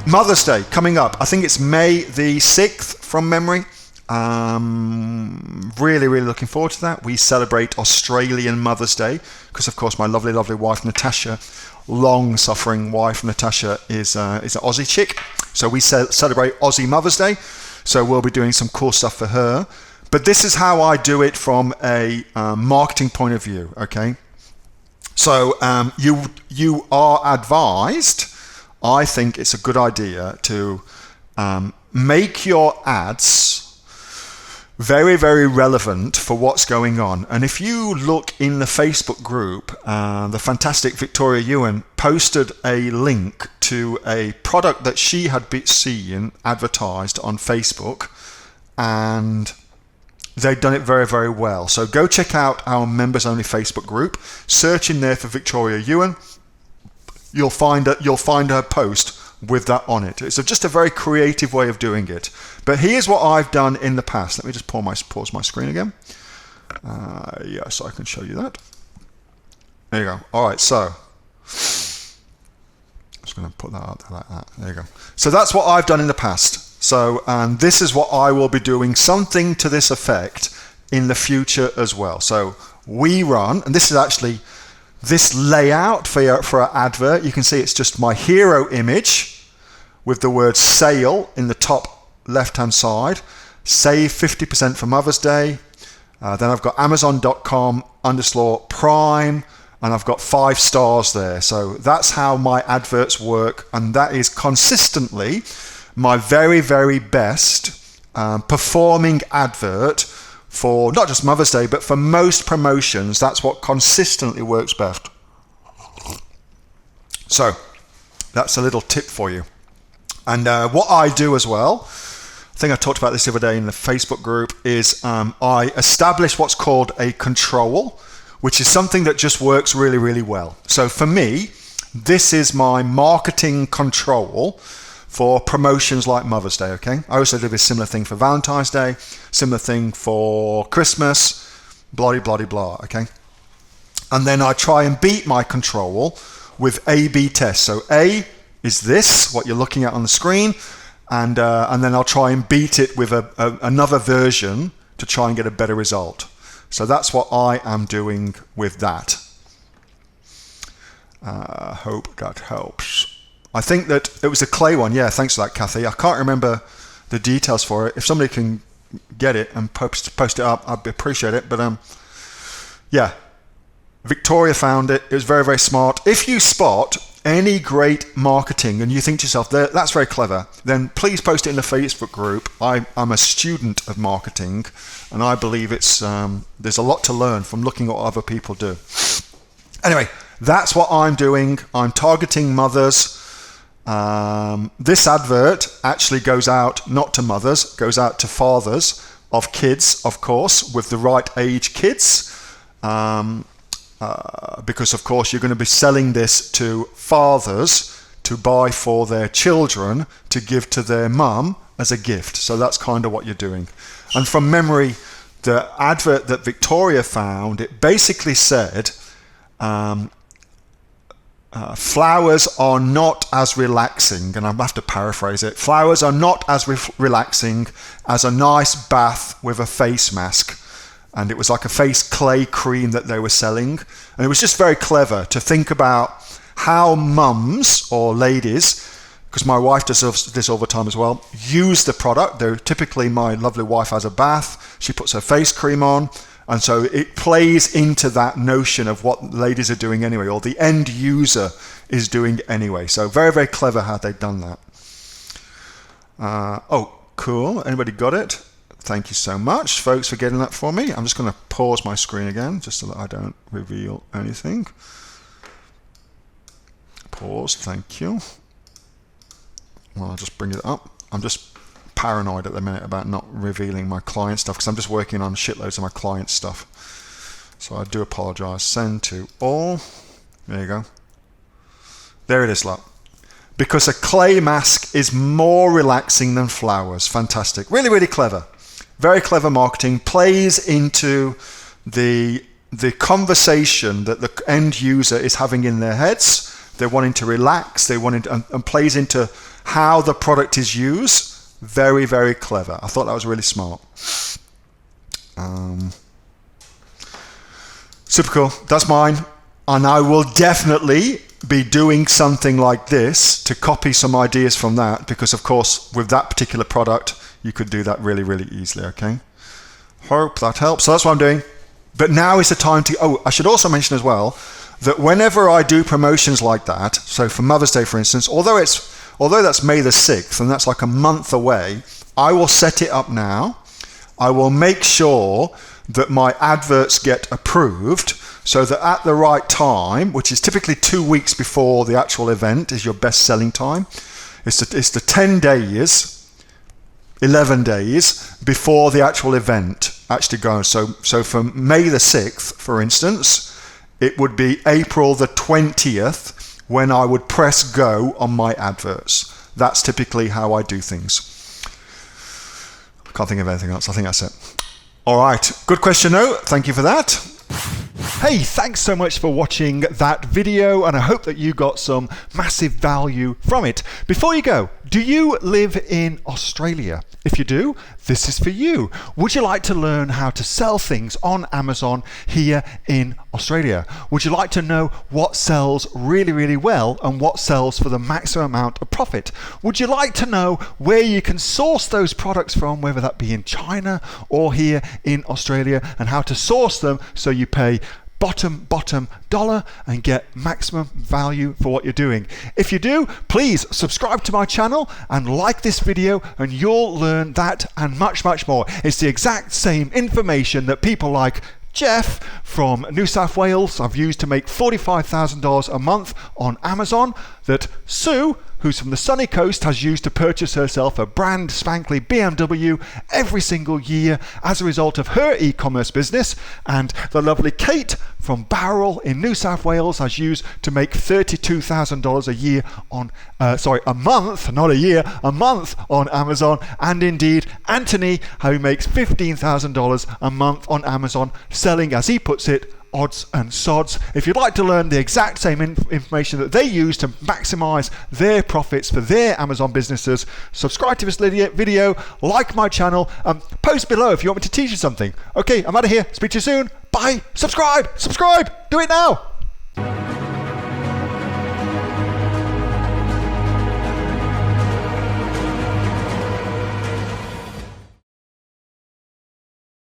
Mother's Day coming up. I think it's May the 6th from memory. Really, really looking forward to that. We celebrate Australian Mother's Day because, of course, my lovely, lovely wife Natasha, long-suffering wife Natasha, is an Aussie chick. So we celebrate Aussie Mother's Day. So we'll be doing some cool stuff for her. But this is how I do it from a marketing point of view. Okay. So you are advised. I think it's a good idea to make your ads very, very relevant for what's going on. And if you look in the Facebook group, the fantastic Victoria Ewan posted a link to a product that she had seen advertised on Facebook, and they've done it very, very well. So go check out our members only Facebook group, search in there for Victoria Ewan. You'll find her post with that on it. It's just a very creative way of doing it. But here's what I've done in the past. Let me just pause my screen again. Yes, I can show you that. There you go. All right, so I'm just going to put that out there like that. There you go. So that's what I've done in the past. So, and this is what I will be doing, something to this effect in the future as well. So we run, and this is actually this layout for our advert. You can see it's just my hero image with the word sale in the top left-hand side. Save 50% for Mother's Day. Then I've got Amazon.com/Prime, and I've got 5 stars there. So that's how my adverts work, and that is consistently my very, very best performing advert for not just Mother's Day, but for most promotions. That's what consistently works best. So that's a little tip for you. And what I do as well, I think I talked about this the other day in the Facebook group, is I establish what's called a control, which is something that just works really, really well. So for me, this is my marketing control for promotions like Mother's Day, okay? I also do a similar thing for Valentine's Day, similar thing for Christmas, blah, blah, blah, blah, okay? And then I try and beat my control with A/B tests. So A is this, what you're looking at on the screen, and then I'll try and beat it with another version to try and get a better result. So that's what I am doing with that. Hope that helps. I think that it was a clay one. Yeah, thanks for that, Kathy. I can't remember the details for it. If somebody can get it and post it up, I'd appreciate it. But yeah, Victoria found it. It was very, very smart. If you spot any great marketing and you think to yourself, that's very clever, then please post it in the Facebook group. I'm a student of marketing, and I believe it's there's a lot to learn from looking at what other people do. Anyway, that's what I'm doing. I'm targeting mothers. This advert actually goes out not to mothers, goes out to fathers of kids, of course, with the right age kids, because of course you're going to be selling this to fathers to buy for their children to give to their mum as a gift. So that's kind of what you're doing. And from memory, the advert that Victoria found, it basically said flowers are not as relaxing, and I have to paraphrase it. Flowers are not as relaxing as a nice bath with a face mask. And it was like a face clay cream that they were selling. And it was just very clever to think about how mums or ladies, because my wife does this all the time as well, use the product. Typically my lovely wife has a bath, she puts her face cream on, and so it plays into that notion of what ladies are doing anyway, or the end user is doing anyway. So very, very clever how they've done that. Oh, cool. Anybody got it? Thank you so much, folks, for getting that for me. I'm just going to pause my screen again, just so that I don't reveal anything. Pause, thank you. Well, I'll just bring it up. I'm just paranoid at the minute about not revealing my client stuff, because I'm just working on shitloads of my client stuff. So I do apologize. Send to all. There you go. There it is, look. Because a clay mask is more relaxing than flowers. Fantastic. Really, really clever. Very clever marketing. Plays into the conversation that the end user is having in their heads. They're wanting to relax. And plays into how the product is used. Very, very clever. I thought that was really smart. Super cool. That's mine. And I will definitely be doing something like this to copy some ideas from that, because of course with that particular product you could do that really, really easily. Okay, hope that helps. So that's what I'm doing. But now is the time to, I should also mention as well that whenever I do promotions like that, so for Mother's Day for instance, although that's May the 6th and that's like a month away, I will set it up now. I will make sure that my adverts get approved so that at the right time, which is typically 2 weeks before the actual event is your best selling time, it's the 10 days, 11 days before the actual event actually goes. So for May the 6th, for instance, it would be April the 20th when I would press go on my adverts. That's typically how I do things. I can't think of anything else. I think that's it. All right, good question though. Thank you for that. Hey, thanks so much for watching that video, and I hope that you got some massive value from it. Before you go, do you live in Australia? If you do, this is for you. Would you like to learn how to sell things on Amazon here in Australia? Would you like to know what sells really, really well and what sells for the maximum amount of profit? Would you like to know where you can source those products from, whether that be in China or here in Australia, and how to source them so you pay bottom dollar and get maximum value for what you're doing? If you do, please subscribe to my channel and like this video, and you'll learn that and much, much more. It's the exact same information that people like Jeff from New South Wales I've used to make $45,000 a month on Amazon, that Sue, who's from the sunny coast, has used to purchase herself a brand spankly BMW every single year as a result of her e-commerce business, and the lovely Kate from Bowral in New South Wales has used to make $32,000 a year on, a month, not a year, a month on Amazon, and indeed Anthony, who makes $15,000 a month on Amazon, selling, as he puts it, odds and sods. If you'd like to learn the exact same information that they use to maximize their profits for their Amazon businesses, subscribe to this video, like my channel, post below if you want me to teach you something. Okay, I'm out of here. Speak to you soon. Bye. Subscribe. Do it now.